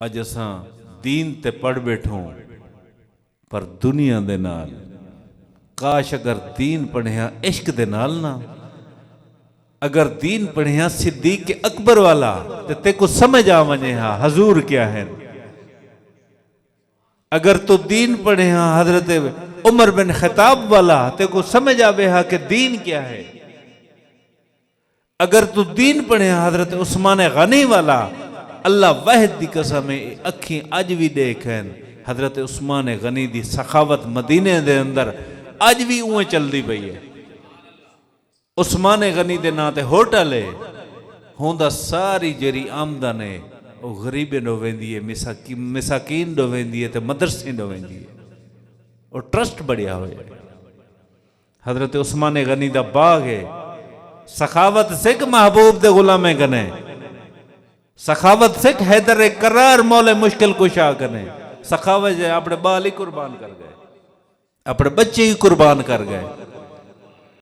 اج اساں دین تے پڑھ بیٹھوں پر دنیا دے نال، کاش اگر دین پڑھیاں عشق دے نال نہ، اگر دین پڑھیاں صدیق اکبر والا تے کو سمجھ آ ونجے ہاں حضور کیا ہے، اگر تو دین پڑھیاں حضرت عمر بن خطاب والا تے کو سمجھ آوے ہاں کہ دین کیا ہے، اگر تو دین پڑھیاں حضرت عثمان غنی والا، اللہ واحد دی قسم اکھیں اج بھی دیکھیں حضرت عثمان غنی دی سخاوت مدینے دے اندر اج بھی اوہ چل دی پئی ہے۔ عثمان غنی دے نا تے ہوٹل ہے، ہوندہ ساری جری آمدن ہے وہ غریبیں نو ویندی ہے، مساکین نو ویندی ہے تے مدرسے نو ویندی ہے، اور ٹرسٹ بڑھیا ہوئے۔ حضرت عثمان غنی دا باغ ہے، سخاوت سکھ محبوب دے غلامیں گنے، سخاوت سکھ حیدر کرار مولا مشکل کشا کنے، سخاوت اپنے بال ہی قربان کر گئے، اپنے بچے ہی قربان کر گئے۔